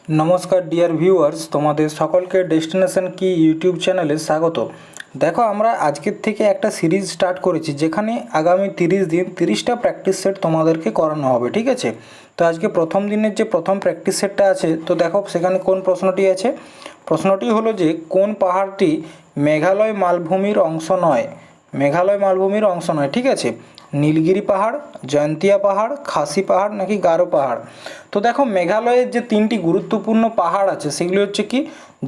नमस्कार dear viewers, তোমাদের সকলকে ডেস্টিনেশন কি ইউটিউব চ্যানেলে স্বাগত। দেখো, আমরা আজকের থেকে একটা সিরিজ স্টার্ট করেছি যেখানে আগামী 30 দিন 30টা প্র্যাকটিস সেট তোমাদেরকে করানো হবে, ঠিক আছে। তো আজকে প্রথম দিনের যে প্রথম প্র্যাকটিস সেটটা আছে, তো দেখো সেখানে কোন প্রশ্নটি আছে। প্রশ্নটি হলো যে কোন পাহাড়টি মেঘালয় মালভূমির অংশ নয়। মেঘালয় মালভূমির অংশ নয়, ঠিক আছে। নীলগিরি পাহাড়, জয়ন্তিয়া পাহাড়, খাসি পাহাড় নাকি গারো পাহাড়। তো দেখো, মেঘালয়ের যে তিনটি গুরুত্বপূর্ণ পাহাড় আছে সেগুলি হচ্ছে কি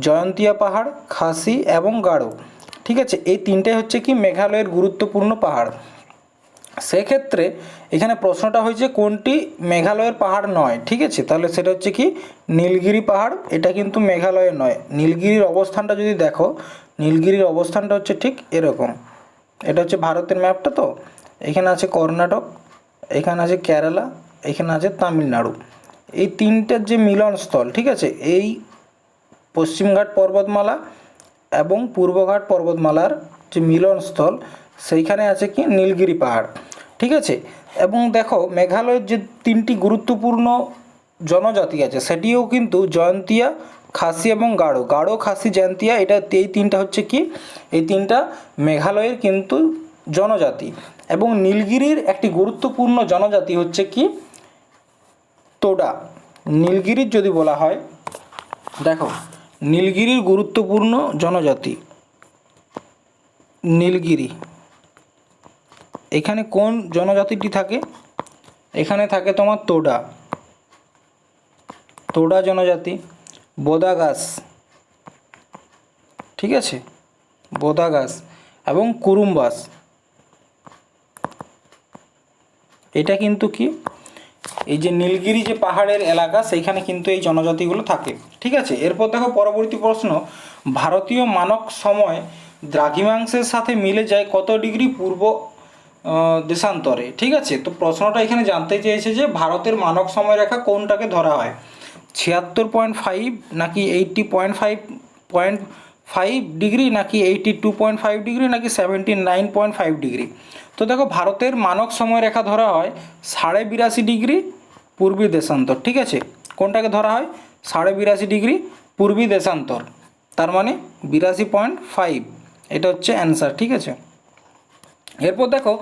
জয়ন্তিয়া পাহাড়, খাসি এবং গারো, ঠিক আছে। এই তিনটে হচ্ছে কি মেঘালয়ের গুরুত্বপূর্ণ পাহাড়। সেক্ষেত্রে এখানে প্রশ্নটা হয়েছে কোনটি মেঘালয়ের পাহাড় নয়, ঠিক আছে। তাহলে সেটা হচ্ছে কি নীলগিরি পাহাড়, এটা কিন্তু মেঘালয়ের নয়। নীলগিরির অবস্থানটা যদি দেখো, নীলগিরির অবস্থানটা হচ্ছে ঠিক এরকম। এটা হচ্ছে ভারতের ম্যাপটা। তো এখানে আছে কর্ণাটক, এখানে আছে কেরালা, এখানে আছে তামিলনাড়ু। এই তিনটার যে মিলনস্থল, ঠিক আছে, এই পশ্চিমঘাট পর্বতমালা এবং পূর্বঘাট পর্বতমালার যে মিলনস্থল, সেইখানে আছে কি নীলগিরি পাহাড়, ঠিক আছে। এবং দেখো, মেঘালয়ের যে তিনটি গুরুত্বপূর্ণ জনজাতি আছে সেটিও কিন্তু জয়ন্তিয়া, খাসি এবং গারো। গারো, খাসি, জয়ন্তিয়া, এই তিনটা হচ্ছে কি এই তিনটা মেঘালয়ের কিন্তু জনজাতি। এবং নীলগিরির একটি গুরুত্বপূর্ণ জনজাতি হচ্ছে কি তোডা। নীলগিরির যদি বলা হয়, দেখো নীলগিরির গুরুত্বপূর্ণ জনজাতি নীলগিরি, এখানে কোন জনজাতিটি থাকে? এখানে থাকে তোমার তোডা, তোডা জনজাতি। বোদাগাস, ঠিক আছে, বোদাগাস এবং কুরুম্বাস, এটা কিন্তু কি এই যে নীলগিরি যে পাহাড়ের এলাকা সেইখানে কিন্তু এই জনজাতিগুলো থাকে, ঠিক আছে। এরপর দেখো পরবর্তী প্রশ্ন, ভারতীয় মানক সময় দ্রাঘিমাংশের সাথে মিলে যায় কত ডিগ্রি পূর্ব দেশান্তরে, ঠিক আছে। তো প্রশ্নটা এখানে জানতে চেয়েছে যে ভারতের মানক সময়রেখা কোনটাকে ধরা হয়, 76.5 নাকি 80.5 ডিগ্রি নাকি 82.5 ডিগ্রি নাকি 79.5 ডিগ্রি। তো দেখো, ভারতের মানক সময়রেখা ধরা হয় 82.5 ডিগ্রি পূর্বী দেশান্তর, ঠিক আছে। কোনটাকে ধরা হয় 82.5 ডিগ্রি পূর্বী দেশান্তর, তার মানে 82.5, এটা হচ্ছে অ্যান্সার, ঠিক আছে। এরপর দেখো,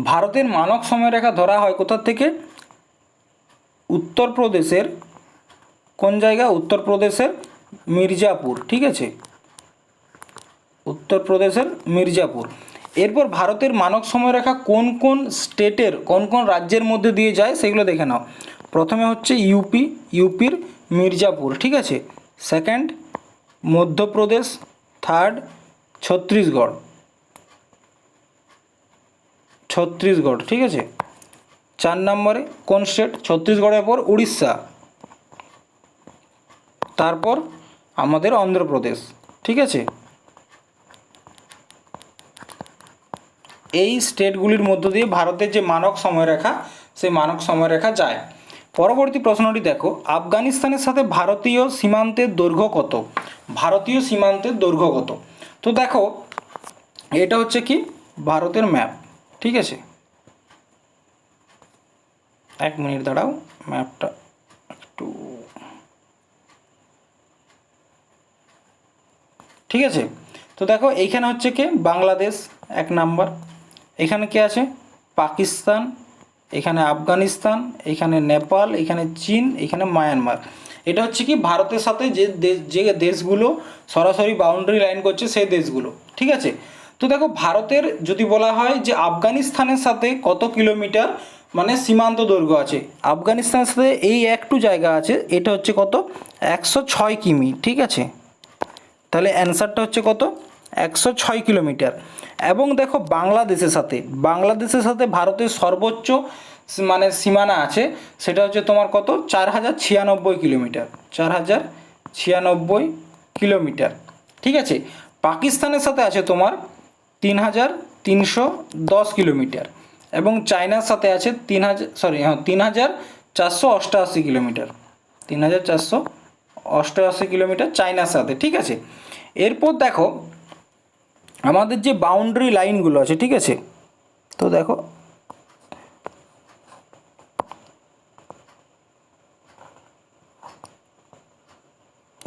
ভারতের মানক সময়রেখা ধরা হয় কোথা থেকে? উত্তরপ্রদেশের কোন জায়গা? উত্তরপ্রদেশের মির্জাপুর, ঠিক আছে, উত্তরপ্রদেশের মির্জাপুর। এরপর ভারতের মানক সময়রেখা কোন কোন স্টেটের, কোন কোন রাজ্যের মধ্যে দিয়ে যায় সেগুলো দেখে নাও। প্রথমে হচ্ছে ইউপির মির্জাপুর, ঠিক আছে। সেকেন্ড মধ্যপ্রদেশ, থার্ড ছত্তিশগড়, ঠিক আছে। 4 নম্বরে কোন স্টেট? ছত্তিশগড়ের পর উড়িষ্যা, তারপর আমাদের অন্ধ্রপ্রদেশ, ঠিক আছে। এই স্টেটগুলির মধ্য দিয়ে ভারতের যে মানক সময়রেখা, সেই মানক সময়রেখা যায়। পরবর্তী প্রশ্নটি দেখো, আফগানিস্তানের সাথে ভারতীয় সীমান্তের দৈর্ঘ্য কত? ভারতীয় সীমান্তের দৈর্ঘ্য কত? তো দেখো, এটা হচ্ছে কি ভারতের ম্যাপ, ঠিক আছে। এক মিনিট দাঁড়াও, ম্যাপটা একটু, ঠিক আছে। তো দেখো, এইখানে হচ্ছে কি বাংলাদেশ 1 নাম্বার, এখানে কি আছে পাকিস্তান, এখানে আফগানিস্তান, এখানে নেপাল, এখানে চীন, এখানে মায়ানমার। এটা হচ্ছে কি ভারতের সাথে যে দেশগুলো সরাসরি বাউন্ডারি লাইন করছে সেই দেশগুলো, ঠিক আছে। তো দেখো, ভারতের যদি বলা হয় যে আফগানিস্তানের সাথে কত কিলোমিটার মানে সীমান্ত দৈর্ঘ্য আছে, আফগানিস্তানের সাথে এই একটু জায়গা আছে, এটা হচ্ছে কত 106 কিমি, ঠিক আছে। তাহলে অ্যান্সারটা হচ্ছে কত 106 কিলোমিটার। এবং দেখো, বাংলাদেশের সাথে ভারতের সর্বোচ্চ মানে সীমানা আছে, সেটা হচ্ছে তোমার কত 4096 কিলোমিটার, 4096 কিলোমিটার, ঠিক আছে। পাকিস্তানের সাথে আছে তোমার 3310 কিলোমিটার এবং চায়নার সাথে আছে 3488 কিলোমিটার, 3488 কিলোমিটার চায়নার সাথে, ঠিক আছে। এরপর দেখো, আমাদের যে বাউন্ডারি লাইনগুলো আছে, ঠিক আছে। তো দেখো,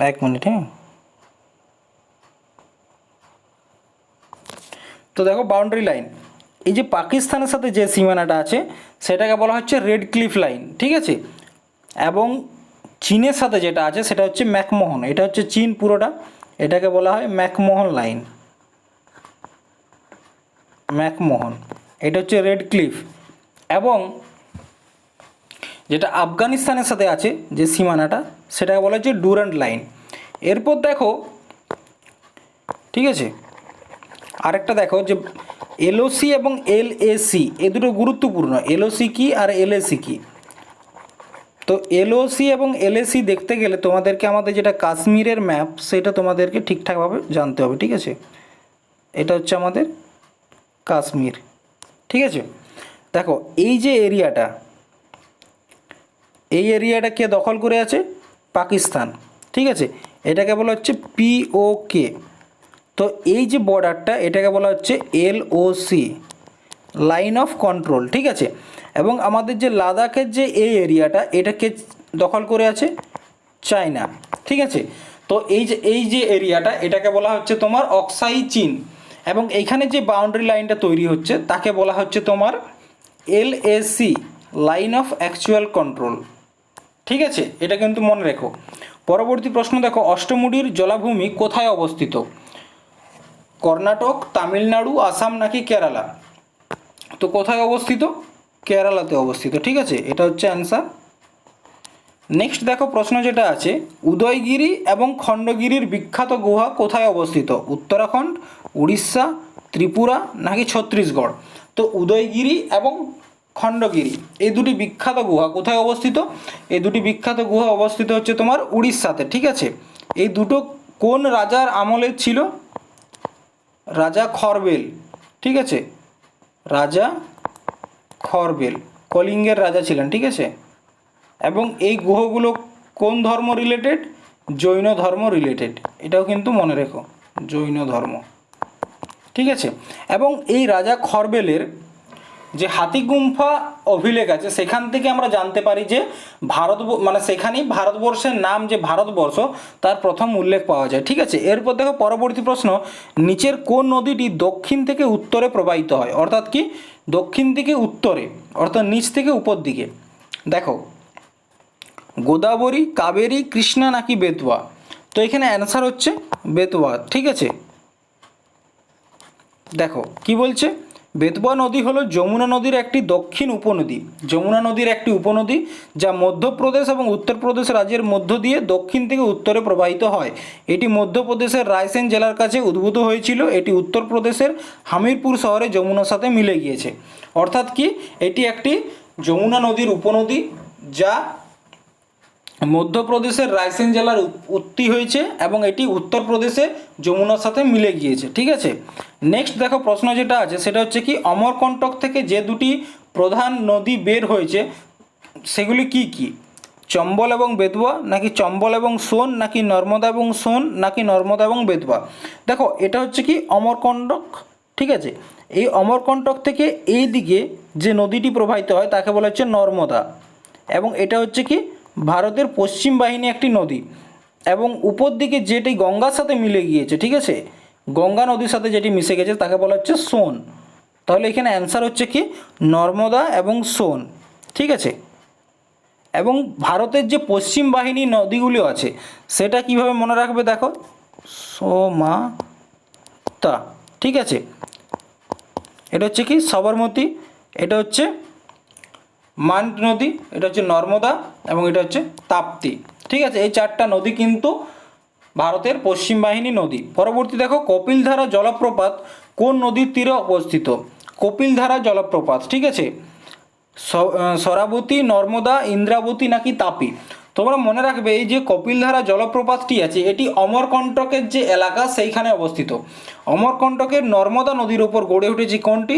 এক মিনিট, হ্যাঁ। তো দেখো বাউন্ডারি লাইন, এই যে পাকিস্তানের সাথে যে সীমানাটা আছে সেটাকে বলা হচ্ছে রেড ক্লিফ লাইন, ঠিক আছে। এবং চীনের সাথে যেটা আছে সেটা হচ্ছে ম্যাকমোহন, এটা হচ্ছে চীন পুরোটা, এটাকে বলা হয় ম্যাকমোহন লাইন, ম্যাকমোহন, এটা হচ্ছে রেড ক্লিফ। এবং যেটা আফগানিস্তানের সাথে আছে যে সীমানাটা সেটাকে বলা হচ্ছে ডুরান্ড লাইন। এরপর দেখো, ঠিক আছে, আরেকটা দেখো যে এলওসি এবং এলএসি, এ দুটো গুরুত্বপূর্ণ। এলওসি কি আর এলএসি কি? তো এলওসি এবং এলএসি দেখতে গেলে তোমাদেরকে আমাদের যেটা কাশ্মীরের ম্যাপ সেটা তোমাদেরকে ঠিকঠাকভাবে জানতে হবে, ঠিক আছে। এটা হচ্ছে আমাদের কাশ্মীর, ঠিক আছে। দেখো এই যে এরিয়াটা, এই এরিয়াটা কে দখল করে আছে? পাকিস্তান, ঠিক আছে। এটাকে বলা হচ্ছে পিওকে। তো এই যে বর্ডারটা এটাকে বলা হচ্ছে এলওসি, লাইন অফ কন্ট্রোল, ঠিক আছে। এবং আমাদের যে লাদাখের যে এই এরিয়াটা এটাকে দখল করে আছে চায়না, ঠিক আছে। তো এই যে এরিয়াটা এটাকে বলা হচ্ছে তোমার অক্সাই চীন। এবং এইখানে যে বাউন্ডারি লাইনটা তৈরি হচ্ছে তাকে বলা হচ্ছে তোমার LAC, line of actual control, ঠিক আছে। এটা কিন্তু মনে রেখো। পরবর্তী প্রশ্ন দেখো, অষ্টমুডির জলাভূমি কোথায় অবস্থিত? কর্ণাটক, তামিলনাড়ু, আসাম নাকি কেরালা? তো কোথায় অবস্থিত? কেরালাতে অবস্থিত, ঠিক আছে। এটা হচ্ছে অ্যান্সার। নেক্সট দেখো প্রশ্ন যেটা আছে, উদয়গিরি এবং খণ্ডগিরির বিখ্যাত গুহা কোথায় অবস্থিত? উত্তরাখণ্ড, উড়িষ্যা, ত্রিপুরা নাকি ছত্তিশগড়? তো উদয়গিরি এবং খণ্ডগিরি এই দুটি বিখ্যাত গুহা কোথায় অবস্থিত? এই দুটি বিখ্যাত গুহা অবস্থিত হচ্ছে তোমার উড়িষ্যাতে, ঠিক আছে। এই দুটো কোন রাজার আমলের ছিল? রাজা খরবেল, ঠিক আছে। রাজা খরবেল কলিঙ্গের রাজা ছিলেন, ঠিক আছে। এবং এই গুহগুলো কোন ধর্ম রিলেটেড? জৈন ধর্ম রিলেটেড, এটাও কিন্তু মনে রেখো, জৈন ধর্ম, ঠিক আছে। এবং এই রাজা খরবেলের যে হাতিগুম্ফা অভিলেখ আছে সেখান থেকে আমরা জানতে পারি যে সেখানেই ভারতবর্ষের নাম যে ভারতবর্ষ তার প্রথম উল্লেখ পাওয়া যায়, ঠিক আছে। এরপর দেখো পরবর্তী প্রশ্ন, নিচের কোন নদীটি দক্ষিণ থেকে উত্তরে প্রবাহিত হয়? অর্থাৎ কি দক্ষিণ থেকে উত্তরে, অর্থাৎ নিচ থেকে উপর দিকে। দেখো গোদাবরী, কাবেরী, কৃষ্ণা নাকি বেতওয়া? তো এখানে অ্যান্সার হচ্ছে বেতওয়া, ঠিক আছে। দেখো কি বলছে, বেতওয়া নদী হলো যমুনা নদীর একটি দক্ষিণ উপনদী, যমুনা নদীর একটি উপনদী যা মধ্যপ্রদেশ এবং উত্তরপ্রদেশ রাজ্যের মধ্য দিয়ে দক্ষিণ থেকে উত্তরে প্রবাহিত হয়। এটি মধ্যপ্রদেশের রায়সেন জেলার কাছে উদ্ভূত হয়েছিল। এটি উত্তরপ্রদেশের হামিরপুর শহরে যমুনার সাথে মিলে গিয়েছে। অর্থাৎ কি এটি একটি যমুনা নদীর উপনদী যা মধ্যপ্রদেশের রায়সেন জেলার উৎপত্তি হয়েছে এবং এটি উত্তরপ্রদেশে যমুনার সাথে মিলে গিয়েছে, ঠিক আছে। নেক্সট দেখো প্রশ্ন যেটা আছে সেটা হচ্ছে কি অমরকণ্টক থেকে যে দুটি প্রধান নদী বের হয়েছে সেগুলি কি কি? চম্বল এবং বেতওয়া নাকি চম্বল এবং সোন নাকি নর্মদা এবং সোন নাকি নর্মদা এবং বেতওয়া? দেখো এটা হচ্ছে কি অমরকণ্টক, ঠিক আছে। এই অমরকণ্টক থেকে এই দিকে যে নদীটি প্রবাহিত হয় তাকে বলা হচ্ছে নর্মদা। এবং এটা হচ্ছে কি ভারতের পশ্চিম বাহিনী একটি নদী। এবং উপর দিকে যেটি গঙ্গার সাথে মিলে গিয়েছে, ঠিক আছে, গঙ্গা নদীর সাথে যেটি মিশে গেছে তাকে বলা হচ্ছে সোন। তাহলে এখানে অ্যান্সার হচ্ছে কি নর্মদা এবং সোন, ঠিক আছে। এবং ভারতের যে পশ্চিম বাহিনী নদীগুলো আছে সেটা কিভাবে মনে রাখবে? দেখো সোমাতা, ঠিক আছে। এটা হচ্ছে কি সবরমতী, এটা হচ্ছে মান্ড নদী, এটা হচ্ছে নর্মদা এবং এটা হচ্ছে তাপ্তি, ঠিক আছে। এই চারটা নদী কিন্তু ভারতের পশ্চিম বাহিনী নদী। পরবর্তী দেখো কপিলধারা জলপ্রপাত কোন নদীর তীরে অবস্থিত? কপিলধারা জলপ্রপাত, ঠিক আছে। সরাবতী, নর্মদা, ইন্দ্রাবতী নাকি তাপি? তোমরা মনে রাখবে এই যে কপিলধারা জলপ্রপাতটি আছে এটি অমরকণ্টকের যে এলাকা সেইখানে অবস্থিত। অমরকণ্টকের নর্মদা নদীর ওপর গড়ে উঠেছে কোনটি?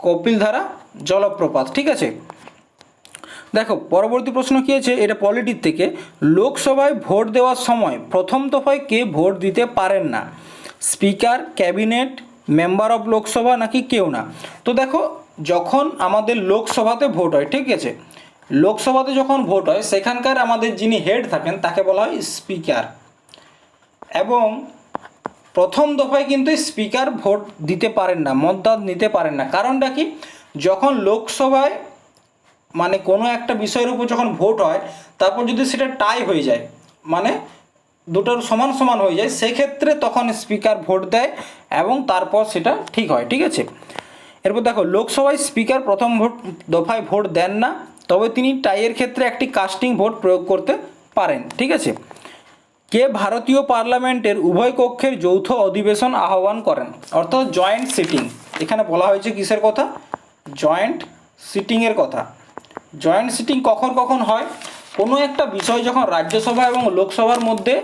কপিলধারা জলপ্রপাত, ঠিক আছে। দেখো পরবর্তী প্রশ্ন কী আছে, এটা পলিটির থেকে, লোকসভায় ভোট দেওয়ার সময় প্রথম দফায় কে ভোট দিতে পারেন না? Speaker, cabinet, member of Lok Sabha নাকি কেউ না? তো দেখো যখন আমাদের লোকসভাতে ভোট হয়, ঠিক আছে, লোকসভাতে যখন ভোট হয় সেখানকার আমাদের যিনি হেড থাকেন তাকে বলা হয় স্পিকার, এবং প্রথম দফায় কিন্তু স্পিকার ভোট দিতে পারেন না, মতদান নিতে পারেন না। কারণটা কি, যখন লোকসভায় মানে কোনো একটা বিষয়ের উপর যখন ভোট হয়, তারপর যদি সেটা টাই হয়ে যায়, মানে দুটোর সমান সমান হয়ে যায়, সেক্ষেত্রে তখন স্পিকার ভোট দেয় এবং তারপর সেটা ঠিক হয়। ঠিক আছে, এরপর দেখো, লোকসভায় স্পিকার প্রথম দফায় ভোট দেন না, তবে তিনি টাইয়ের ক্ষেত্রে একটি কাস্টিং ভোট প্রয়োগ করতে পারেন। ঠিক আছে, কে ভারতীয় পার্লামেন্টের উভয় কক্ষের যৌথ অধিবেশন আহ্বান করেন? অর্থাৎ জয়েন্ট সিটিং। এখানে বলা হয়েছে কিসের কথা? জয়েন্ট সিটিংয়ের কথা। জয়েন্ট সিটিং কখন কখন হয়? কোনো একটা বিষয় যখন রাজ্যসভা এবং লোকসভার মধ্যে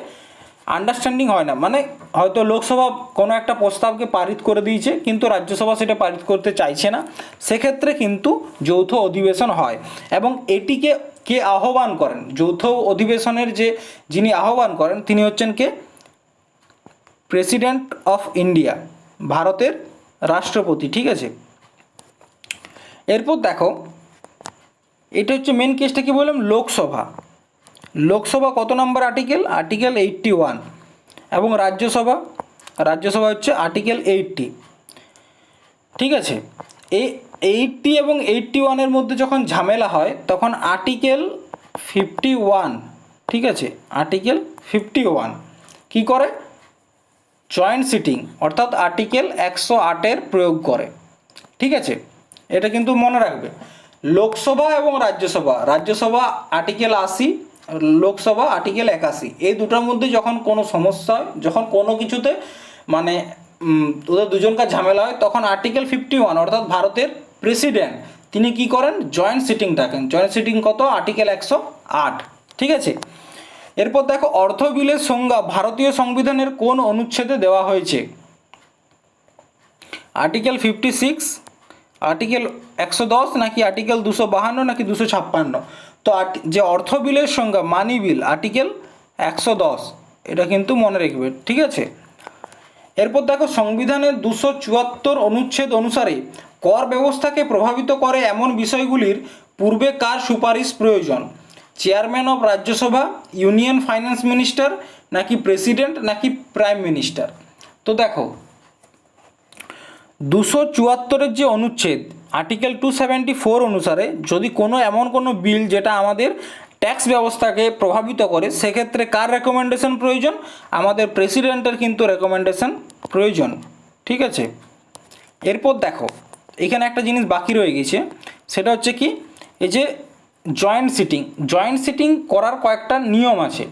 আন্ডারস্ট্যান্ডিং হয় না, মানে হয়তো লোকসভা কোনো একটা প্রস্তাবকে পারিত করে দিয়েছে কিন্তু রাজ্যসভা সেটা পারিত করতে চাইছে না, সেক্ষেত্রে কিন্তু যৌথ অধিবেশন হয়। এবং এটিকে কে আহ্বান করেন? যৌথ অধিবেশনের যিনি আহ্বান করেন তিনি হচ্ছেন কে? প্রেসিডেন্ট অফ ইন্ডিয়া, ভারতের রাষ্ট্রপতি। ঠিক আছে, এরপর দেখো, এটা হচ্ছে মেন কেসটা। কি বললাম? লোকসভা। লোকসভা কত নম্বর আর্টিকেল? আর্টিকেল 81। এবং রাজ্যসভা হচ্ছে আর্টিকেল 80। ঠিক আছে, এই 80 এবং 81-এর মধ্যে যখন ঝামেলা হয় তখন আর্টিকেল 51, ঠিক আছে, আর্টিকেল 51 কি করে? জয়েন্ট সিটিং অর্থাৎ আর্টিকেল 108-এর প্রয়োগ করে। ঠিক আছে, এটা কিন্তু মনে রাখবে। লোকসভা এবং রাজ্যসভা আর্টিকেল 80, লোকসভা আর্টিকেল 81, এই দুটোর মধ্যে যখন কোনো সমস্যা হয়, যখন কোনো কিছুতে মানে ওদের দুজনকার ঝামেলা হয়, তখন আর্টিকেল 51 অর্থাৎ ভারতের প্রেসিডেন্ট তিনি কি করেন? জয়েন্ট সিটিং ডাকেন। জয়েন্ট সিটিং কত? আর্টিকেল 108। ঠিক আছে, এরপর দেখো, অর্থ বিলের সংজ্ঞা ভারতীয় সংবিধানের কোন অনুচ্ছেদে দেওয়া হয়েছে? আর্টিকেল 56, আর্টিকেল 110, নাকি আর্টিকেল 252, নাকি 256? তো যে অর্থ বিলের সংজ্ঞা, মানি বিল, আর্টিকেল 110, এটা কিন্তু মনে রাখবে। ঠিক আছে, এরপর দেখো, সংবিধানের 274 অনুচ্ছেদ অনুসারে কর ব্যবস্থাকে প্রভাবিত করে এমন বিষয়গুলির পূর্বে কার সুপারিশ প্রয়োজন? Chairman of Rajya Sabha, union finance minister, নাকি প্রেসিডেন্ট, নাকি প্রাইম মিনিস্টার? তো দেখো, 274-এর যে অনুচ্ছেদ আর্টিকেল 274 অনুসারে যদি এমন কোনো বিল যেটা আমাদের ট্যাক্স ব্যবস্থাকে প্রভাবিত করে, সেক্ষেত্রে কার রেকমেন্ডেশন প্রয়োজন? আমাদের প্রেসিডেন্টের কিন্তু রেকমেন্ডেশন প্রয়োজন। ঠিক আছে, এরপর দেখো, এখানে একটা জিনিস বাকি রয়ে গেছে, সেটা হচ্ছে কি, এই যে জয়েন্ট সিটিং করার কয়েকটা নিয়ম আছে।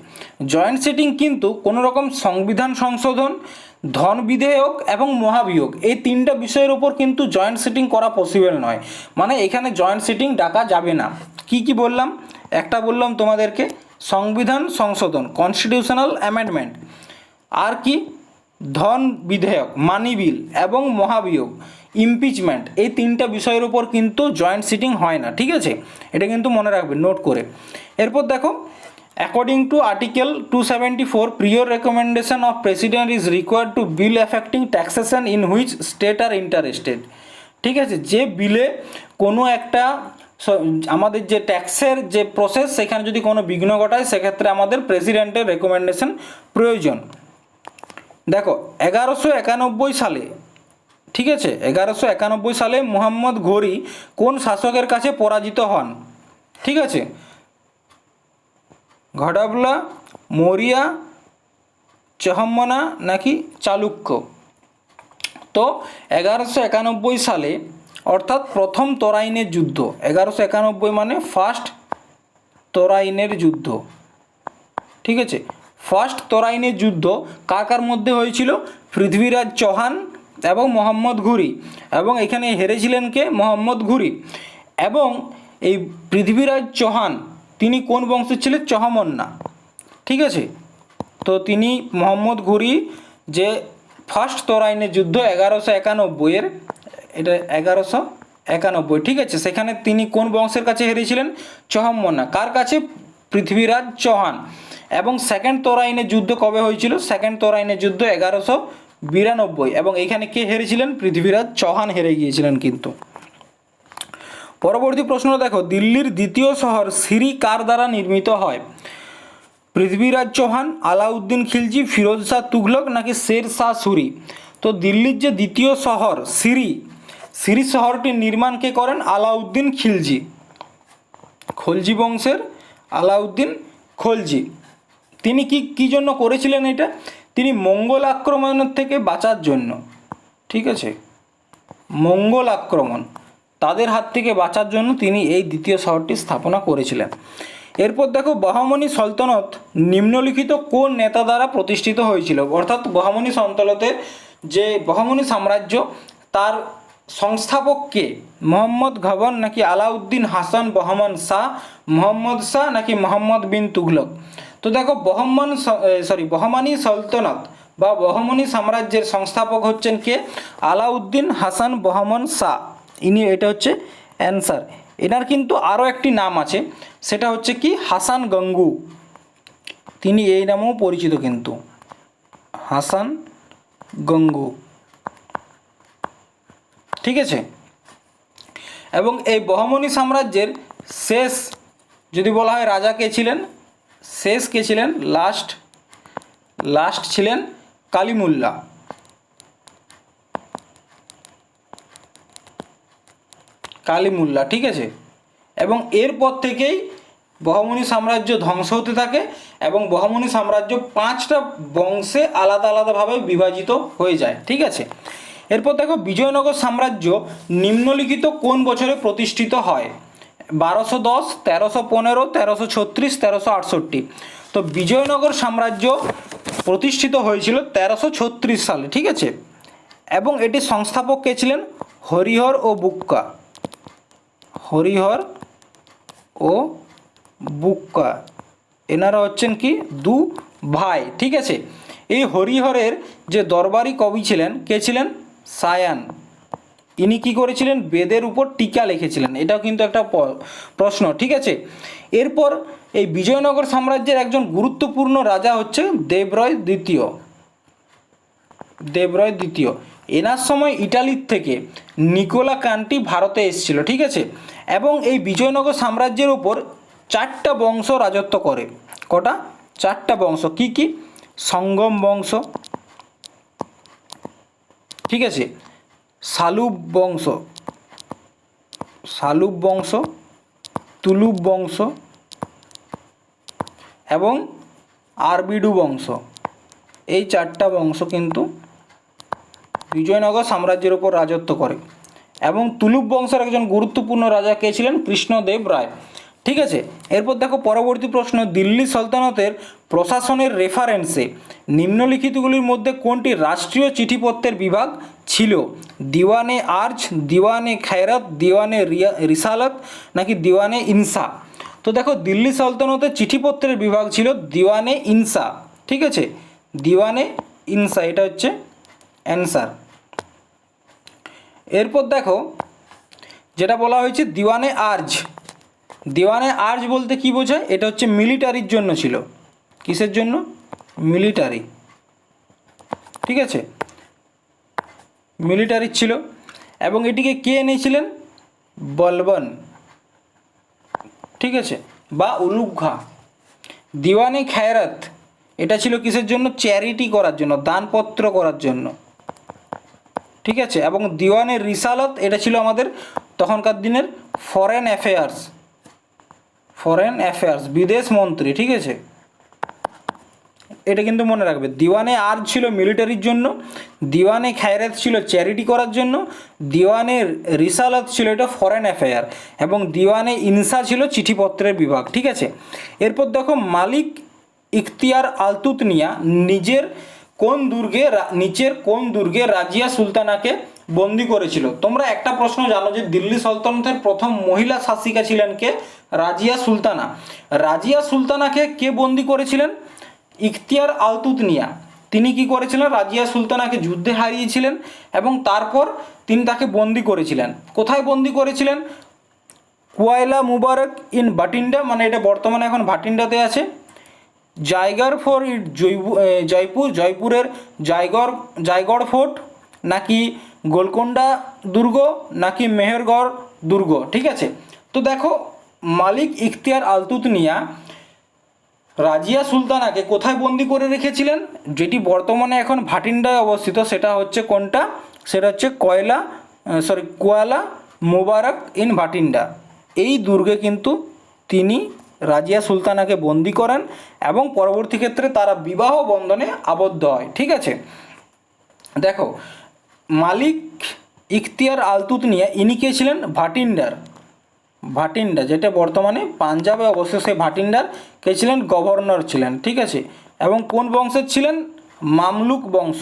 জয়েন্ট সিটিং কিন্তু কোনো রকম সংবিধান সংশোধন, ধন বিধেয়ক এবং মহাভিয়োগ, এই তিনটা বিষয়ের উপর কিন্তু জয়েন্ট সিটিং করা পসিবল নয়। মানে এখানে জয়েন্ট সিটিং ডাকা যাবে না। কি কি বললাম? একটা বললাম তোমাদেরকে সংবিধান সংশোধন, কনস্টিটিউশনাল অ্যামেন্ডমেন্ট, আর কি ধন বিধেয়ক, মানি বিল, এবং মহাভিয়োগ, ইমপিচমেন্ট, এই তিনটা বিষয়ের উপর কিন্তু জয়েন্ট সিটিং হয় না। ঠিক আছে, এটা কিন্তু মনে রাখবে নোট করে। এরপর দেখো, according to article 274, prior recommendation of president is required to bill affecting taxation in which state are interested. ঠিক আছে, যে বিলে কোনো একটা আমাদের যে ট্যাক্সের যে প্রসেস, সেখানে যদি কোনো বিঘ্ন ঘটায়, সেক্ষেত্রে আমাদের প্রেসিডেন্টের রেকমেন্ডেশন প্রয়োজন। দেখো, 1191 সালে, ঠিক আছে, 1191 সালে মুহাম্মদ ঘোরি কোন শাসকের কাছে পরাজিত হন? ঠিক আছে, ঘটাবলা, মৌরিয়া, চহম্মনা, নাকি চালুক্য? তো 1191 সালে অর্থাৎ প্রথম তরাইনের যুদ্ধ, 1191 মানে ফার্স্ট তরাইনের যুদ্ধ। ঠিক আছে, ফার্স্ট তরাইনের যুদ্ধ কার কার মধ্যে হয়েছিল? পৃথ্বীরাজ চৌহান এবং মোহাম্মদ ঘুরি, এবং এখানে হেরেছিলেন কে? মোহাম্মদ ঘুরি। এবং এই পৃথ্বীরাজ চৌহান তিনি কোন বংশের ছিলেন? চহমন্না। ঠিক আছে, তো তিনি মোহাম্মদ ঘুরি যে ফার্স্ট তরাইনের যুদ্ধ 1191-এর, এটা 1191, ঠিক আছে, সেখানে তিনি কোন বংশের কাছে হেরেছিলেন? চহমন্না। কার কাছে? পৃথ্বীরাজ চৌহান। এবং সেকেন্ড তরাইনের যুদ্ধ কবে হয়েছিল? সেকেন্ড তরাইনের যুদ্ধ 1192, এবং এখানে কে হেরেছিলেন? পৃথ্বীরাজ চৌহান হেরে গিয়েছিলেন কিন্তু। পরবর্তী প্রশ্ন দেখো, দিল্লির দ্বিতীয় শহর সিরি কার দ্বারা নির্মিত হয়? পৃথ্বীরাজ চৌহান, আলাউদ্দিন খিলজি, ফিরোজ শাহ তুঘলক নাকি শের শাহ সুরি? তো দিল্লির যে দ্বিতীয় শহর সিরি শহরটির নির্মাণ কে করেন? আলাউদ্দিন খিলজি, খলজি বংশের আলাউদ্দিন খলজি। তিনি কি জন্য করেছিলেন এটা? তিনি মঙ্গল আক্রমণের থেকে বাঁচার জন্য, ঠিক আছে, মঙ্গল আক্রমণ তাদের হাত থেকে বাঁচার জন্য তিনি এই দ্বিতীয় শহরটি স্থাপনা করেছিলেন। এরপর দেখো, বাহমনি সালতানাত নিম্নলিখিত কোন নেতা দ্বারা প্রতিষ্ঠিত হয়েছিল? অর্থাৎ বাহমনি সালতানাতের যে বাহমনি সাম্রাজ্য তার সংস্থাপক কে? মোহাম্মদ ঘবান নাকি আলাউদ্দিন হাসান বহমান শাহ, মোহাম্মদ শাহ নাকি মোহাম্মদ বিন তুঘলক? তো দেখো, বাহমানি সালতানাত বা বাহমনি সাম্রাজ্যের সংস্থাপক হচ্ছেন কে? আলাউদ্দিন হাসান বহমান শাহ। এটা হচ্ছে অ্যান্সার। এনার কিন্তু আরও একটি নাম আছে, সেটা হচ্ছে কি হাসান গঙ্গু। তিনি এই নামেও পরিচিত, কিন্তু হাসান গঙ্গু, ঠিক আছে। এবং এই বাহমনি সাম্রাজ্যের শেষ যদি বলা হয় রাজা কে ছিলেন, শেষ কে ছিলেন, লাস্ট ছিলেন কালিমুল্লাহ। ঠিক আছে। এবং এরপর থেকেই বাহমনি সাম্রাজ্য ধ্বংস হতে থাকে এবং বাহমনি সাম্রাজ্য 5টা বংশে আলাদা আলাদাভাবে বিভাজিত হয়ে যায়, ঠিক আছে। এরপর দেখো, বিজয়নগর সাম্রাজ্য নিম্নলিখিত কোন বছরে প্রতিষ্ঠিত হয়? 1210, 1315, 1336, 1368। তো বিজয়নগর সাম্রাজ্য প্রতিষ্ঠিত হয়েছিল 1336 সালে, ঠিক আছে। এবং এটি সংস্থাপক কে ছিলেন? হরিহর ও বুক্কা, এনারা হচ্ছেন কি দু ভাই, ঠিক আছে। এই হরিহরের যে দরবারি কবি ছিলেন কে ছিলেন? সায়ান। ইনি কি করেছিলেন? বেদের উপর টিকা লিখেছিলেন। এটাও কিন্তু একটা প্রশ্ন, ঠিক আছে। এরপর এই বিজয়নগর সাম্রাজ্যের একজন গুরুত্বপূর্ণ রাজা হচ্ছে দেবরায় দ্বিতীয়। এনার সময় ইটালির থেকে নিকোলা কান্টি ভারতে এসেছিল, ঠিক আছে। এবং এই বিজয়নগর সাম্রাজ্যের উপর 4টা বংশ রাজত্ব করে। কটা? 4টা বংশ। কি? সঙ্গম বংশ, ঠিক আছে, সালুব বংশ, তুলুব বংশ এবং আরবিডু বংশ। এই 4টা বংশ কিন্তু বিজয়নগর সাম্রাজ্যের উপর রাজত্ব করে। এবং তুলুব বংশের একজন গুরুত্বপূর্ণ রাজা কে ছিলেন? কৃষ্ণদেব রায়, ঠিক আছে। এরপর দেখো পরবর্তী প্রশ্ন, দিল্লি সালতানাতের প্রশাসনের রেফারেন্সে নিম্নলিখিতগুলির মধ্যে কোনটি রাষ্ট্রীয় চিঠিপত্রের বিভাগ ছিল? দিওয়ানে আর্জ, দিওয়ানে খায়রাত, দিওয়ানে রিসালাত নাকি দিওয়ানে ইনসা? তো দেখো, দিল্লি সালতানাতের চিঠিপত্রের বিভাগ ছিল দিওয়ানে ইনসা, ঠিক আছে, দিওয়ানে ইনসা, এটা হচ্ছে অ্যান্সার। এরপর দেখো, যেটা বলা হয়েছে দিওয়ানে আর্জ বলতে কি বোঝায়? এটা হচ্ছে মিলিটারির জন্য ছিল। কিসের জন্য? মিলিটারি, ঠিক আছে, মিলিটারি ছিল। এবং এটিকে কে এনেছিলেন? বলবন, ঠিক আছে, বা উলুঘা। দিওয়ানে খায়রাত এটা ছিল কিসের জন্য? চ্যারিটি করার জন্য, দানপত্র করার জন্য, ঠিক আছে। এবং দিওয়ানে রিসালত এটা ছিল আমাদের তখনকার দিনের ফরেন অ্যাফেয়ার্স, বিদেশ মন্ত্রী, ঠিক আছে। এটা কিন্তু মনে রাখবে। দিওয়ানে আর্জ ছিল মিলিটারির জন্য, দিওয়ানে খায়রাত ছিল চ্যারিটি করার জন্য, দিওয়ানে রিসালাত ছিল এটা ফরেন অ্যাফেয়ার, এবং দিওয়ানে ইনসা ছিল চিঠিপত্রের বিভাগ, ঠিক আছে। এরপর দেখো, মালিক ইখতিয়ার আলতুতনিয়া নিচের কোন দুর্গে রাজিয়া সুলতানাকে বন্দি করেছিল? তোমরা একটা প্রশ্ন জানো যে দিল্লি সালতানাতের প্রথম মহিলা শাসিকা ছিলেন কে? রাজিয়া সুলতানাকে কে বন্দি করেছিলেন? ইখতিয়ার আলতুতনিয়া। তিনি কি করেছিলেন? রাজিয়া সুলতানাকে যুদ্ধে হারিয়েছিলেন এবং তারপর তিনি তাকে বন্দি করেছিলেন। কোথায় বন্দি করেছিলেন? কুয়াইলা মুবারক ইন বাটিন্ডা, মানে এটা বর্তমানে এখন ভাটিন্ডাতে আছে। জায়গর ফোর্ট জয়পুরের জয়গড় ফোর্ট, নাকি গোলকোন্ডা দুর্গ, নাকি মেহেরগড় দুর্গ, ঠিক আছে। তো দেখো, মালিক ইখতিয়ার আলতুতনিয়া রাজিয়া সুলতানাকে কোথায় বন্দি করে রেখেছিলেন? যেটি বর্তমানে এখন ভাটিন্ডায় অবস্থিত, সেটা হচ্ছে কোনটা? সেটা হচ্ছে কোয়ালা মোবারক ইন ভাটিন্ডা। এই দুর্গে কিন্তু তিনি রাজিয়া সুলতানাকে বন্দি করেন এবং পরবর্তী ক্ষেত্রে তারা বিবাহ বন্ধনে আবদ্ধ হয়। ঠিক আছে, দেখো মালিক ইখতিয়ার আলতুতনিয়া ইনি কে ছিলেন? ভাটিন্ডা যেটা বর্তমানে পাঞ্জাবে অবস্থিত, সেই ভাটিন্ডার কে ছিলেন? গভর্নর ছিলেন। ঠিক আছে, এবং কোন বংশের ছিলেন? মামলুক বংশ,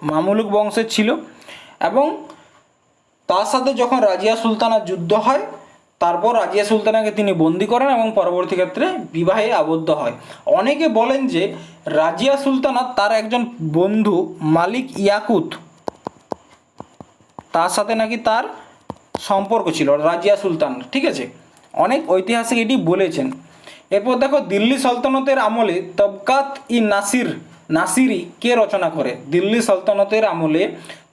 মামলুক বংশের ছিল। এবং তার সাথে যখন রাজিয়া সুলতানার যুদ্ধ হয়, তারপর রাজিয়া সুলতানাকে তিনি বন্দি করেন এবং পরবর্তী ক্ষেত্রে বিবাহে আবদ্ধ হয়। অনেকে বলেন যে রাজিয়া সুলতানা তার একজন বন্ধু মালিক ইয়াকুত, তার সাথে নাকি তার সম্পর্ক ছিল রাজিয়া সুলতান। ঠিক আছে, অনেক ঐতিহাসিক এটি বলেছেন। এরপর দেখো দিল্লি সালতানাতের আমলে তবকাত ই নাসিরি কে রচনা করে? দিল্লি সালতানাতের আমলে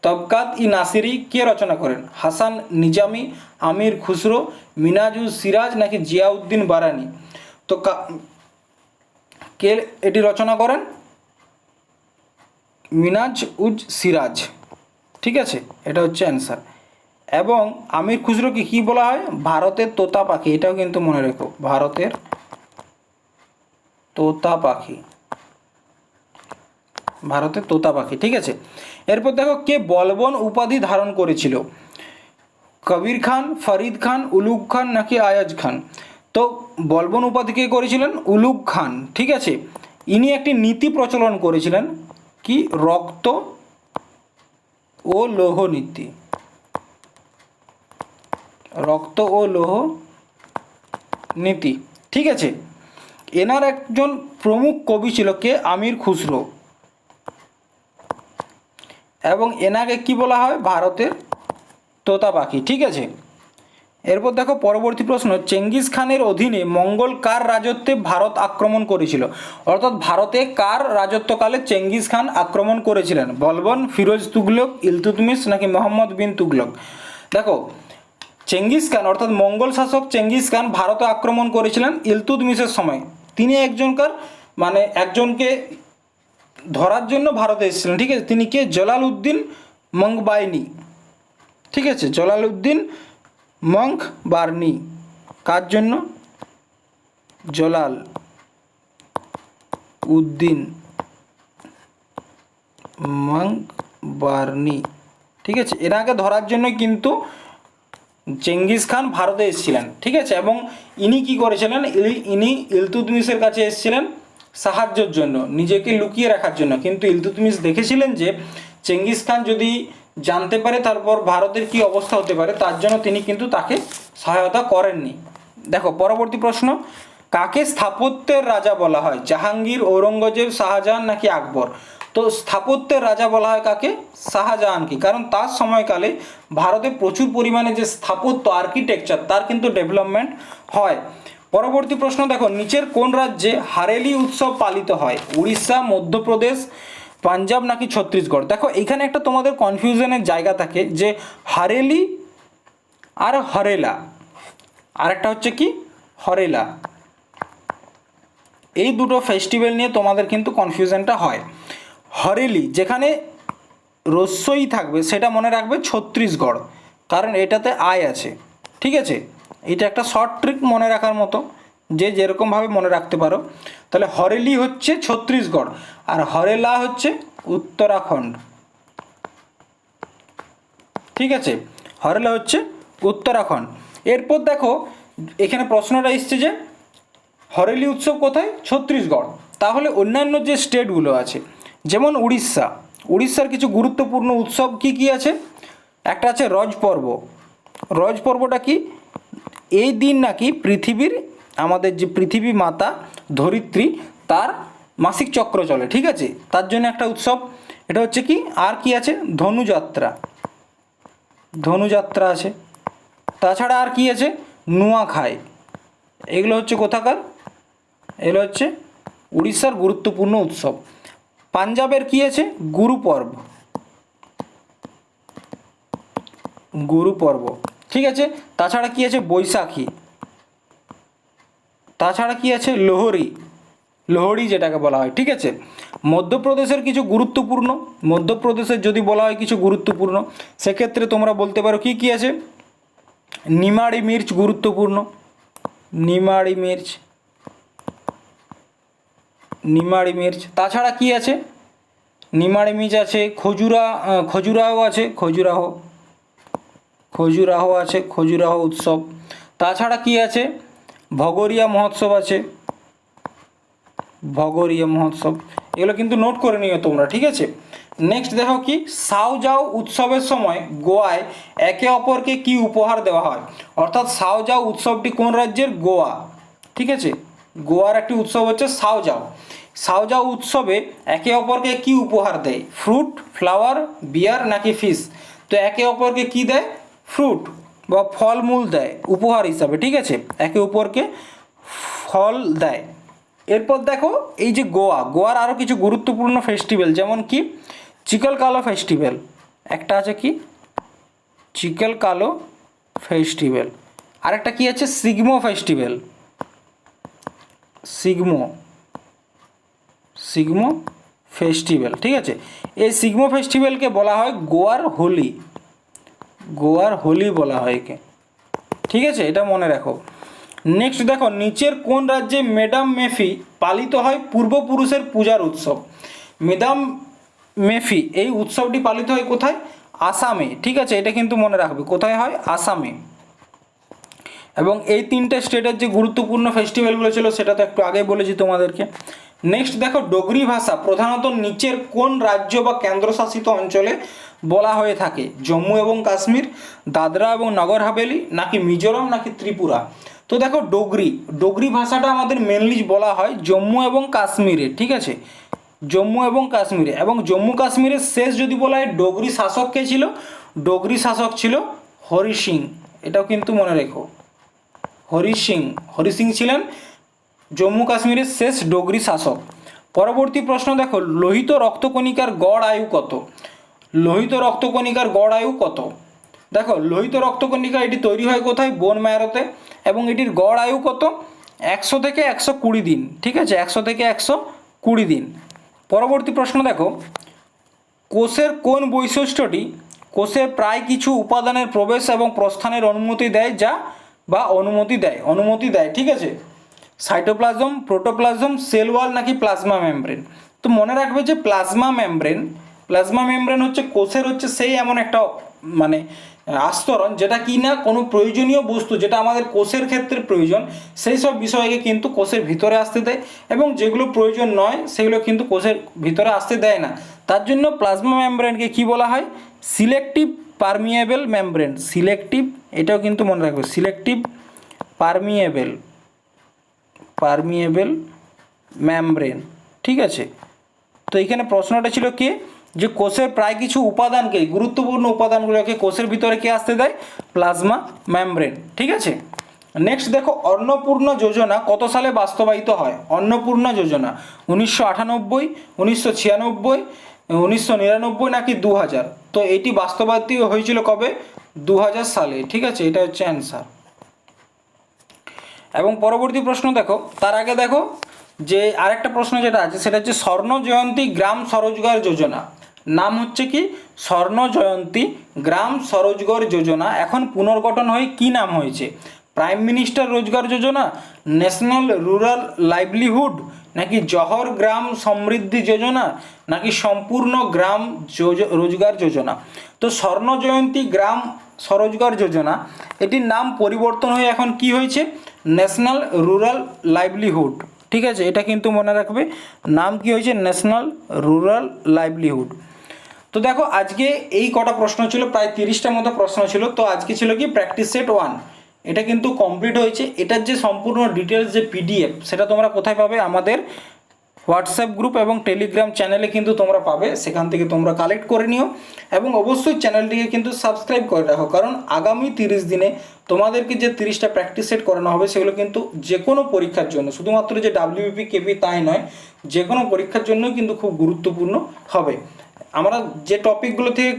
তবকাত ই নাসিরি কে রচনা করেন? হাসান নিজামি, আমির খুসরো, মিনাজুজ সিরাজ নাকি জিয়াউদ্দিন বারানি? তো কে এটি রচনা করেন? মিনাজ উজ সিরাজ। ঠিক আছে, এটা হচ্ছে অ্যান্সার। এবং আমির খুসরোকে কী বলা হয়? ভারতের তোতা পাখি। এটাও কিন্তু মনে রেখো, ভারতের তোতা পাখি, ভারতের তোতা পাখি। ঠিক আছে, এরপর দেখো কে বলবন উপাধি ধারণ করেছিল? কবির খান, ফরিদ খান, উলুগ খান নাকি আয়াজ খান? তো বলবন উপাধি কে করেছিলেন? উলুগ খান। ঠিক আছে, ইনি একটি নীতি প্রচলন করেছিলেন, কি? রক্ত ও লৌহ নীতি, রক্ত ও লৌহ নীতি। ঠিক আছে, এনার একজন প্রমুখ কবি ছিল কে? আমির খুসরো। এবং এনাকে কি বলা হয়? ভারতের তোতা পাখি। ঠিক আছে, এরপর দেখো পরবর্তী প্রশ্ন, চেঙ্গিস খানের অধীনে মঙ্গল কার রাজত্বে ভারত আক্রমণ করেছিল? অর্থাৎ ভারতে কার রাজত্বকালে চেঙ্গিস খান আক্রমণ করেছিলেন? বলবন, ফিরোজ তুগলক, ইলতুতমিশ নাকি মোহাম্মদ বিন তুগলক? দেখো চেঙ্গিস খান অর্থাৎ মঙ্গল শাসক চেঙ্গিস খান ভারতে আক্রমণ করেছিলেন ইলতুতমিশের সময়। তিনি একজনকে ধরার জন্য ভারতে এসেছিলেন। ঠিক আছে, তিনি কে? জলালউদ্দিন মঙ্গবাইনি। ঠিক আছে, জলালউদ্দিন মঙ্গবার্নি। কার জন্য? জলাল উদ্দিন মঙ্গবার্নি। ঠিক আছে, এনাকে ধরার জন্য কিন্তু চেঙ্গিস খান ভারতে এসেছিলেন। ঠিক আছে, এবং ইনি কি করেছিলেন? ইনি ইলতুতমিশের কাছে এসেছিলেন সাহায্যের জন্য, নিজেকে লুকিয়ে রাখার জন্য। কিন্তু ইলতুতমিশ দেখেছিলেন যে চেঙ্গিস খান যদি জানতে পারে তারপর ভারতের কি অবস্থা হতে পারে, তার জন্য তিনি কিন্তু তাকে সহায়তা করেননি। দেখো পরবর্তী প্রশ্ন, কাকে স্থাপত্যের রাজা বলা হয়? জাহাঙ্গীর, ঔরঙ্গজেব, শাহজাহান নাকি আকবর? তো স্থাপত্যের রাজা বলা হয় কাকে? শাহজাহানকে, কারণ তার সময়কালে ভারতে প্রচুর পরিমাণে যে স্থাপত্য আর্কিটেকচার তার কিন্তু ডেভেলপমেন্ট হয়। পরবর্তী প্রশ্ন দেখো, নিচের কোন রাজ্যে হারেলি উৎসব পালিত হয়? উড়িষ্যা, মধ্যপ্রদেশ, পাঞ্জাব নাকি ছত্তিশগড়? দেখো এখানে একটা তোমাদের কনফিউশনের জায়গা থাকে যে হারেলি আর হরেলা, আর একটা হচ্ছে কি হরেলা, এই দুটো ফেস্টিভ্যাল নিয়ে তোমাদের কিন্তু কনফিউশনটা হয়। হরেলি যেখানে রস্যই থাকবে সেটা মনে রাখবে ছত্তিশগড়, কারণ এটাতে আয় আছে। ঠিক আছে, এটা একটা শর্ট ট্রিক মনে রাখার মতো, যে যেরকমভাবে মনে রাখতে পারো। তাহলে হরেলি হচ্ছে ছত্তিশগড় আর হরেলা হচ্ছে উত্তরাখণ্ড। ঠিক আছে, হরেলা হচ্ছে উত্তরাখণ্ড। এরপর দেখো এখানে প্রশ্নটা এসছে যে হরেলি উৎসব কোথায়? ছত্তিশগড়। তাহলে অন্যান্য যে স্টেটগুলো আছে যেমন উড়িষ্যার কিছু গুরুত্বপূর্ণ উৎসব কি কি আছে? একটা আছে রজ পর্ব। রজ পর্বটা কি? এই দিন নাকি আমাদের যে পৃথিবী মাতা ধরিত্রী তার মাসিক চক্র চলে। ঠিক আছে, তার জন্য একটা উৎসব, এটা হচ্ছে কি। আর কি আছে? ধনুযাত্রা আছে। তাছাড়া আর কি আছে? নুয়াখাই। এগুলো হচ্ছে কোথাকার? এগুলো হচ্ছে উড়িষ্যার গুরুত্বপূর্ণ উৎসব। পাঞ্জাবের কি আছে? গুরু পর্ব। ঠিক আছে, তাছাড়া কি আছে? বৈশাখী। তাছাড়া কি আছে লোহরি, লোহরি যেটাকে বলা হয়, ঠিক আছে। মধ্যপ্রদেশের কিছু গুরুত্বপূর্ণ, মধ্যপ্রদেশের যদি বলা হয় কিছু গুরুত্বপূর্ণ, সেক্ষেত্রে তোমরা বলতে পারো কি কি আছে। নিমাড়ি মির্চ গুরুত্বপূর্ণ, নিমাড়ি মির্চ, নিমাড়ি মির্চ। তাছাড়া কি আছে, নিমাড়ি মির্চ আছে, খজুরাহ আছে, খজুরাহ, খজুরাহ আছে, খজুরাহ উৎসব। তাছাড়া কি আছে, ভগোরিয়া মহোৎসব আছে, ভগোরিয়া মহোৎসব। এগুলো কিন্তু নোট করে নিও তোমরা, ঠিক আছে। নেক্সট দেখো কি, সাওজাও উৎসবের সময় গোয়ায় একে অপরকে কি উপহার দেওয়া হয়। অর্থাৎ সাওজাও উৎসবটি কোন রাজ্যের, গোয়া, ঠিক আছে। গোয়ার একটি উৎসব হচ্ছে সাওজাও। সাওজাও উৎসবে একে অপরকে কি উপহার দেয়, ফ্রুট, ফ্লাওয়ার, বিয়ার নাকি ফিশ। তো একে অপরকে কি দেয়, ফ্রুট বা ফলমূল দেয় উপহার হিসাবে, ঠিক আছে, একে অপরকে ফল দেয়। এরপর দেখো এই যে গোয়া, গোয়ার আরও কিছু গুরুত্বপূর্ণ ফেস্টিভ্যাল, যেমন কি চিকলকালো ফেস্টিভ্যাল, একটা আছে কি চিকলকালো ফেস্টিভ্যাল, আরেকটা কি আছে সিগমো ফেস্টিভ্যাল, সিগমো, সিগমো ফেস্টিভ্যাল, ঠিক আছে। এই সিগমো ফেস্টিভ্যালকে বলা হয় গোয়ার হোলি, গোয়ার হোলি বলা হয় একে, ঠিক আছে, এটা মনে রাখো। নেক্সট দেখো, নিচের কোন রাজ্যে মেডাম মেফি পালিত হয় পূর্বপুরুষের পূজার উৎসব। মেডাম মেফি এই উৎসবটি পালিত হয় কোথায়, আসামে, ঠিক আছে, এটা কিন্তু মনে রাখবে, কোথায় হয়, আসামে। এবং এই তিনটে স্টেটের যে গুরুত্বপূর্ণ ফেস্টিভ্যালগুলো ছিল সেটা তো একটু আগে বলেছি তোমাদেরকে। নেক্সট দেখো, ডোগরি ভাষা প্রধানত নিচের কোন রাজ্য বা কেন্দ্রশাসিত অঞ্চলে বলা হয়ে থাকে, জম্মু এবং কাশ্মীর, দাদরা এবং নগর হাভেলি, নাকি মিজোরাম, নাকি ত্রিপুরা। তো দেখো ডোগরি, ডোগরি ভাষাটা আমাদের মেনলি বলা হয় জম্মু এবং কাশ্মীরে, ঠিক আছে, জম্মু এবং কাশ্মীরে। এবং জম্মু কাশ্মীরের শেষ যদি বলা হয় ডোগরি শাসক কে ছিল, ডোগরি শাসক ছিল হরি সিং, এটাও কিন্তু মনে রেখো, হরি সিং, হরি সিং ছিলেন জম্মু কাশ্মীরের শেষ ডোগরি শাসক। পরবর্তী প্রশ্ন দেখো, লোহিত রক্তকণিকার গড় আয়ু কত, লোহিত রক্তকণিকার গড় আয়ু কত। দেখো লোহিত রক্তকণিকা এটি তৈরি হয় কোথায়, বোন ম্যারোতে, এবং এটির গড় আয়ু কত, 100 থেকে 120 দিন, ঠিক আছে, 100 থেকে 120 দিন। পরবর্তী প্রশ্ন দেখো, কোষের কোন বৈশিষ্ট্যটি কোষে প্রায় কিছু উপাদানের প্রবেশ এবং প্রস্থানের অনুমতি দেয়, যা বা অনুমতি দেয়, ঠিক আছে। সাইটোপ্লাজম, প্রোটোপ্লাজম, সেল ওয়াল, নাকি প্লাজমা মেমব্রেন। তো মনে রাখবে যে প্লাজমা মেমব্রেন, প্লাজমা মেমব্রেন হচ্ছে কোষের হচ্ছে সেই এমন একটা মানে আস্তরণ যেটা কি না কোনো প্রয়োজনীয় বস্তু যেটা আমাদের কোষের ক্ষেত্রে প্রয়োজন সেই সব বিষয়কে কিন্তু কোষের ভিতরে আসতে দেয়, এবং যেগুলো প্রয়োজন নয় সেগুলো কিন্তু কোষের ভিতরে আসতে দেয় না। তার জন্য প্লাজমা মেমব্রেনকে কি বলা হয়, সিলেক্টিভ পারমিয়েবল মেমব্রেন, সিলেক্টিভ, এটাও কিন্তু মনে রাখবে, সিলেক্টিভ পারমিয়েবল, পারমিয়েবল মেমব্রেন, ঠিক আছে। তো এখানে প্রশ্নটা ছিল কি, যে কোষের প্রায় কিছু উপাদানকে, গুরুত্বপূর্ণ উপাদানগুলোকে কোষের ভিতরে কে আসতে দেয়, প্লাজমা মেমব্রেন, ঠিক আছে। নেক্সট দেখো, অন্নপূর্ণা যোজনা কত সালে বাস্তবায়িত হয়, অন্নপূর্ণা যোজনা 1998, 1996, 1999, নাকি 2000। তো এটি বাস্তবায়িত হয়েছিল কবে, 2000 সালে, ঠিক আছে, এটা হচ্ছে অ্যান্সার। এবং পরবর্তী প্রশ্ন দেখো, তার আগে দেখো যে আরেকটা প্রশ্ন যেটা আছে সেটা হচ্ছে স্বর্ণ জয়ন্তী গ্রাম স্বরোজগার যোজনা, নাম হচ্ছে কি স্বর্ণ জয়ন্তী গ্রাম স্বরোজগার যোজনা, এখন পুনর্গঠন হয়ে কি নাম হয়েছে, প্রাইম মিনিস্টার রোজগার যোজনা, ন্যাশনাল রুরাল লাইভলিহুড, নাকি জহর গ্রাম সমৃদ্ধি যোজনা, নাকি সম্পূর্ণ গ্রাম রোজগার যোজনা। তো স্বর্ণ জয়ন্তী গ্রাম স্বরোজগার যোজনা এটির নাম পরিবর্তন হয়ে এখন কি হয়েছে, ন্যাশনাল রুরাল লাইভলিহুড, ঠিক আছে, এটা কিন্তু মনে রাখবে, নাম কি হয়েছে, ন্যাশনাল রুরাল লাইভলিহুড। তো দেখো আজকে এই কটা প্রশ্ন ছিল, প্রায় 30টার মতো প্রশ্ন ছিল। তো আজকে ছিল কি প্র্যাকটিস সেট 1, এটা কিন্তু কমপ্লিট হয়েছে। এটার যে সম্পূর্ণ ডিটেলস যে পিডিএফ সেটা তোমরা কোথায় পাবে, আমাদের হোয়াটসঅ্যাপ গ্রুপ এবং টেলিগ্রাম চ্যানেলে কিন্তু তোমরা পাবে, সেখান থেকে তোমরা কালেক্ট করে নিও। এবং অবশ্যই চ্যানেলটিকে কিন্তু সাবস্ক্রাইব করে রাখো, কারণ আগামী 30 দিনে তোমাদেরকে যে 30টা প্র্যাকটিস সেট করানো হবে সেগুলো কিন্তু যে কোনো পরীক্ষার জন্য, শুধুমাত্র যে ডাব্লিউবিপি কেপি তাই নয়, যে কোনো পরীক্ষার জন্যই কিন্তু খুব গুরুত্বপূর্ণ হবে। আমরা যে টপিকগুলো থেকে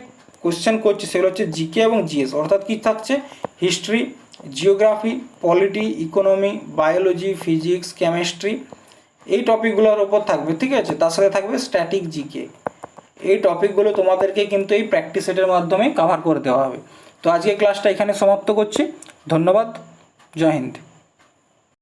কোশ্চেন করছি সেগুলো হচ্ছে জিকে এবং জিএস, অর্থাৎ কী থাকছে, history, geography, polity, economy, biology, physics, chemistry, এই টপিকগুলোর ওপর থাকবে, ঠিক আছে। তার সাথে থাকবে স্ট্যাটিক জিকে। এই টপিকগুলো তোমাদেরকে কিন্তু এই প্র্যাকটিস সেটের মাধ্যমে কভার করে দেওয়া হবে। তো আজকে ক্লাসটা এখানে সমাপ্ত করছি। ধন্যবাদ। জয় হিন্দ।